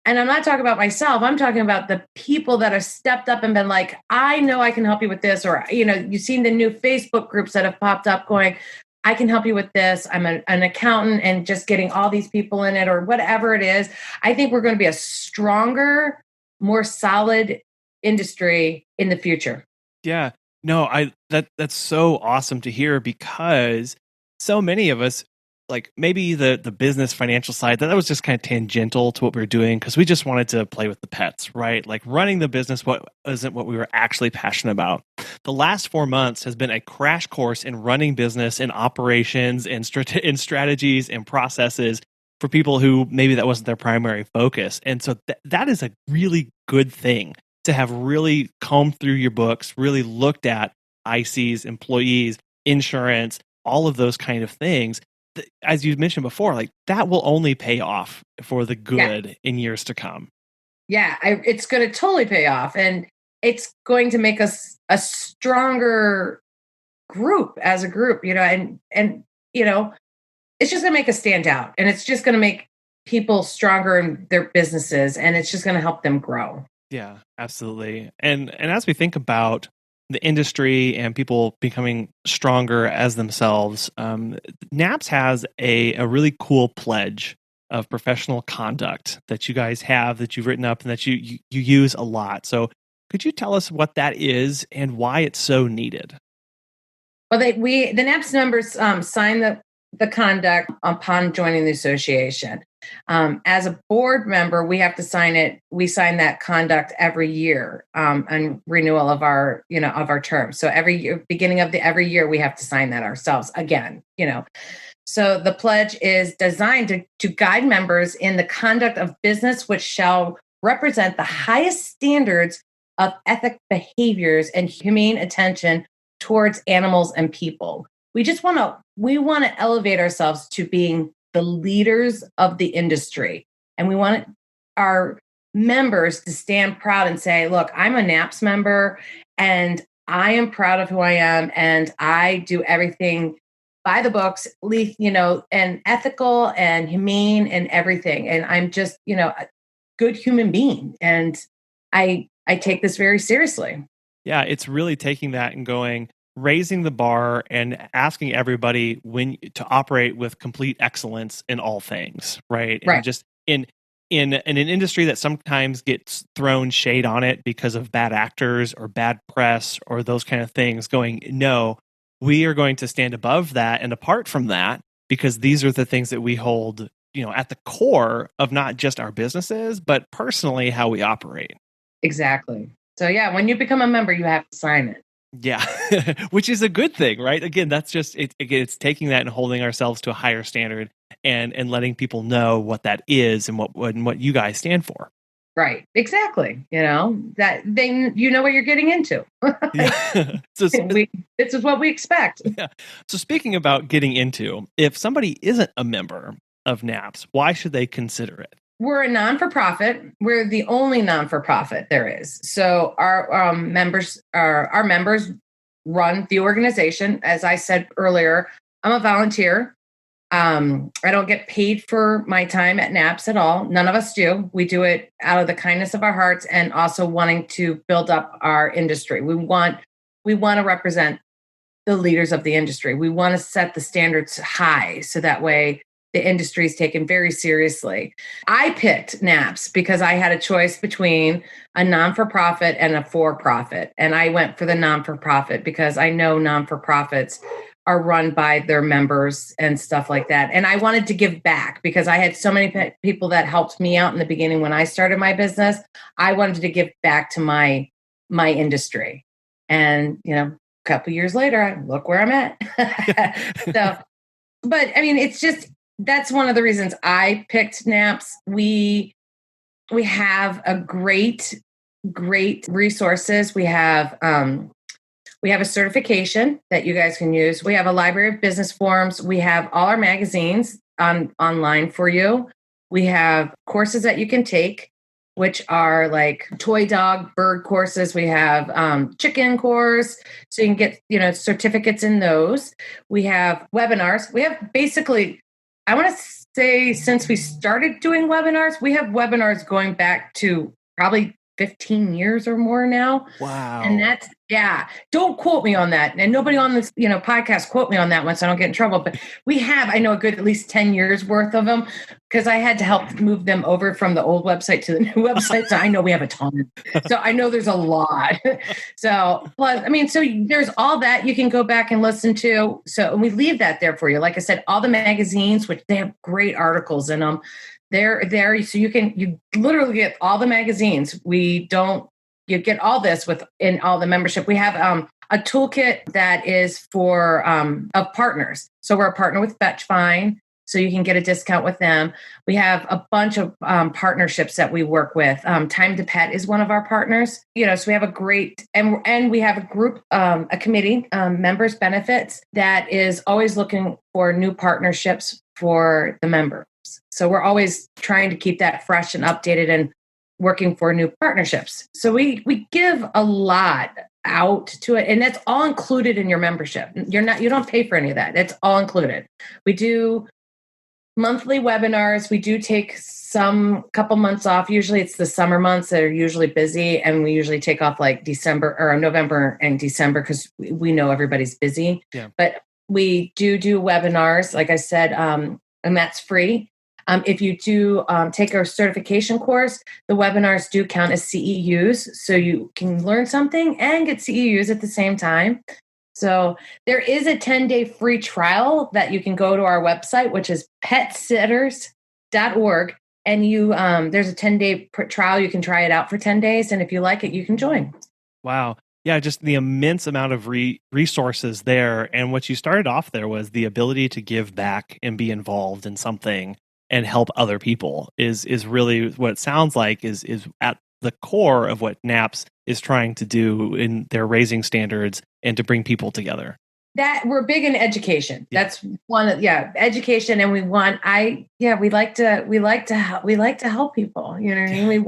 not talking about myself, I'm talking about the people that have stepped up and been like, I know I can help you with this. Or, you've seen the new Facebook groups that have popped up going, I can help you with this. I'm an accountant, and just getting all these people in it or whatever it is. I think we're going to be a stronger, more solid industry in the future. Yeah. No, that's so awesome to hear, because so many of us, like maybe the business financial side, that was just kind of tangential to what we were doing because we just wanted to play with the pets, right? Like running the business isn't what we were actually passionate about. The last 4 months has been a crash course in running business and operations and strategies and processes for people who maybe that wasn't their primary focus. And so that is a really good thing, to have really combed through your books, really looked at ICs, employees, insurance, all of those kind of things. As you mentioned before, like that will only pay off for the good in years to come. Yeah, it's going to totally pay off. And it's going to make us a stronger group as a group, and it's just going to make us stand out. And it's just going to make people stronger in their businesses. And it's just going to help them grow. Yeah, absolutely. And as we think about the industry and people becoming stronger as themselves, NAPPS has a really cool pledge of professional conduct that you guys have, that you've written up, and that you use a lot. So could you tell us what that is and why it's so needed? Well, the NAPPS members sign the conduct upon joining the association. As a board member, we have to sign it. We sign that conduct every year on renewal of our terms. So every year, beginning of every year, we have to sign that ourselves again. So the pledge is designed to guide members in the conduct of business, which shall represent the highest standards of ethic behaviors and humane attention towards animals and people. We want to elevate ourselves to being the leaders of the industry. And we want our members to stand proud and say, look, I'm a NAPPS member and I am proud of who I am. And I do everything by the books, and ethical and humane and everything. And I'm just, a good human being. And I take this very seriously. Yeah, it's really taking that and raising the bar and asking everybody to operate with complete excellence in all things, right? Right. And just in an industry that sometimes gets thrown shade on it because of bad actors or bad press or those kind of things, no, we are going to stand above that and apart from that, because these are the things that we hold, at the core of not just our businesses, but personally how we operate. Exactly. So yeah, when you become a member, you have to sign it. Yeah, which is a good thing, right? Again, that's just it. Again, it's taking that and holding ourselves to a higher standard, and letting people know what that is and what you guys stand for. Right. Exactly. That they, what you're getting into. Yeah. This is what we expect. Yeah. So speaking about getting into, if somebody isn't a member of NAPPS, why should they consider it? We're a non-for-profit. We're the only non-for-profit there is. So our members run the organization. As I said earlier, I'm a volunteer. I don't get paid for my time at NAPPS at all. None of us do. We do it out of the kindness of our hearts and also wanting to build up our industry. We want to represent the leaders of the industry. We want to set the standards high so that way the industry is taken very seriously. I picked NAPPS because I had a choice between a non-for-profit and a for-profit. And I went for the non-for-profit because I know non-for-profits are run by their members and stuff like that. And I wanted to give back because I had so many people that helped me out in the beginning when I started my business. I wanted to give back to my industry. And, a couple years later, look where I'm at. So, but I mean, it's just, that's one of the reasons I picked NAPPS. We have a great resources. We have a certification that you guys can use. We have a library of business forms. We have all our magazines online for you. We have courses that you can take, which are like toy dog, bird courses. We have chicken course, so you can get certificates in those. We have webinars. We have basically, I want to say, since we started doing webinars, we have webinars going back to probably 15 years or more now. Wow. And that's, yeah, don't quote me on that. And nobody on this, podcast quote me on that one so I don't get in trouble. But we have, I know, a good at least 10 years worth of them because I had to help move them over from the old website to the new website. So I know we have a ton. So I know there's a lot. So plus, I mean, so there's all that you can go back and listen to. So, and we leave that there for you. Like I said, all the magazines, which they have great articles in them. They're there, so you literally get all the magazines. You get all this in all the membership. We have a toolkit that is for of partners. So we're a partner with Fetch Fine, so you can get a discount with them. We have a bunch of partnerships that we work with. Time to Pet is one of our partners. So we have a great and we have a group, a committee, members benefits that is always looking for new partnerships for the members. So we're always trying to keep that fresh and updated and working for new partnerships. So we give a lot out to it, and that's all included in your membership. You don't pay for any of that. It's all included. We do monthly webinars. We do take some couple months off. Usually it's the summer months that are usually busy, and we usually take off like December or November and December because we know everybody's busy. Yeah. But we do webinars, like I said, and that's free. If you do take our certification course, the webinars do count as CEUs, so you can learn something and get CEUs at the same time. So there is a 10-day free trial that you can go to our website, which is petsitters.org. And there's a 10-day trial. You can try it out for 10 days. And if you like it, you can join. Wow. Yeah, just the immense amount of resources there. And what you started off there was the ability to give back and be involved in something and help other people is really what it sounds like is at the core of what NAPPS is trying to do in their raising standards and to bring people together. That we're big in education. Yeah. That's one of education, and we like to help people. You know what I mean? We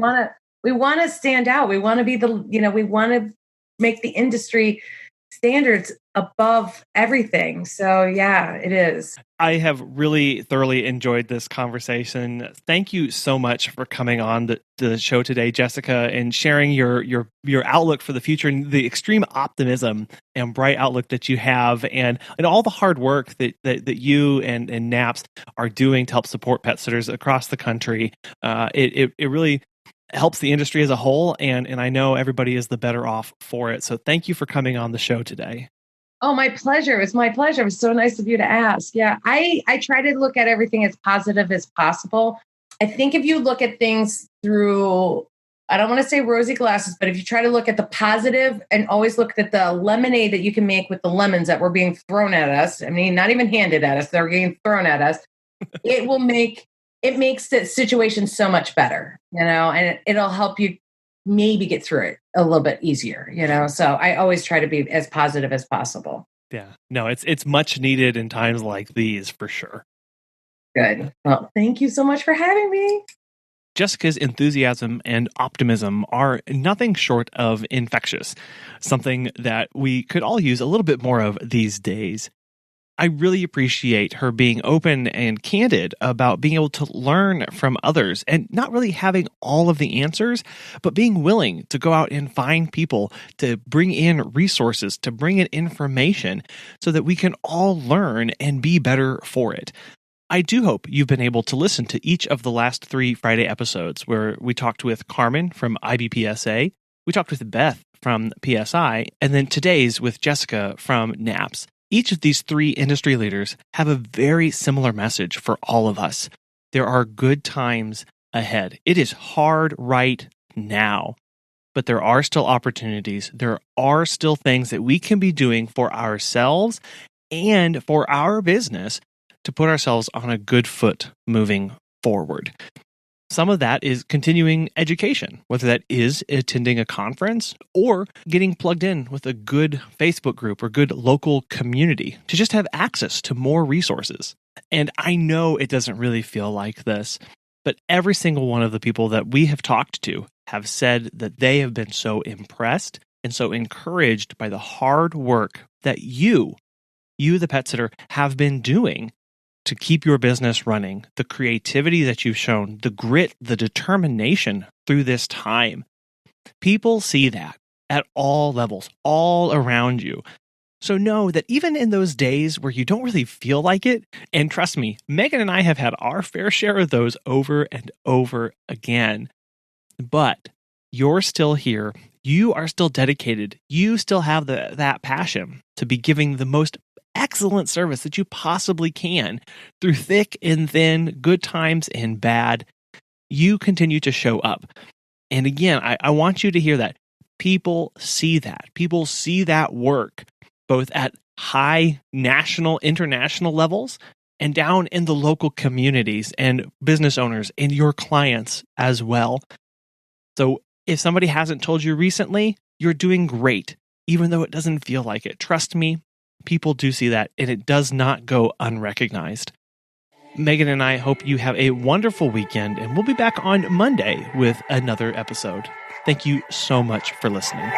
want to stand out. We want to be we want to make the industry standards above everything. So yeah, it is. I have really thoroughly enjoyed this conversation. Thank you so much for coming on the show today, Jessica, and sharing your outlook for the future and the extreme optimism and bright outlook that you have, and all the hard work that you and NAPPS are doing to help support pet sitters across the country. It really helps the industry as a whole, and I know everybody is the better off for it. So thank you for coming on the show today. Oh, my pleasure. It's my pleasure. It was so nice of you to ask. Yeah, I try to look at everything as positive as possible. I think if you look at things through, I don't want to say rosy glasses, but if you try to look at the positive and always look at the lemonade that you can make with the lemons that were being thrown at us, I mean, not even handed at us, they're getting thrown at us, it makes the situation so much better, and it'll help you maybe get through it a little bit easier, so I always try to be as positive as possible. Yeah, no, it's much needed in times like these for sure. Good. Well, thank you so much for having me. Jessica's enthusiasm and optimism are nothing short of infectious, something that we could all use a little bit more of these days. I really appreciate her being open and candid about being able to learn from others and not really having all of the answers, but being willing to go out and find people to bring in resources, to bring in information so that we can all learn and be better for it. I do hope you've been able to listen to each of the last 3 Friday episodes where we talked with Carmen from IBPSA, we talked with Beth from PSI, and then today's with Jessica from NAPPS. Each of these 3 industry leaders have a very similar message for all of us. There are good times ahead. It is hard right now, but there are still opportunities. There are still things that we can be doing for ourselves and for our business to put ourselves on a good foot moving forward. Some of that is continuing education, whether that is attending a conference or getting plugged in with a good Facebook group or good local community to just have access to more resources. And I know it doesn't really feel like this, but every single one of the people that we have talked to have said that they have been so impressed and so encouraged by the hard work that you, the pet sitter, have been doing to keep your business running, the creativity that you've shown, the grit, the determination through this time. People see that at all levels, all around you. So know that even in those days where you don't really feel like it, and trust me, Megan and I have had our fair share of those over and over again, but you're still here. You are still dedicated. You still have that passion to be giving the most excellent service that you possibly can through thick and thin, good times and bad. You continue to show up. And again, I want you to hear that. People see that. People see that work, both at high national, international levels and down in the local communities and business owners and your clients as well. So if somebody hasn't told you recently, you're doing great, even though it doesn't feel like it. Trust me, people do see that, and it does not go unrecognized. Megan and I hope you have a wonderful weekend, and we'll be back on Monday with another episode. Thank you so much for listening.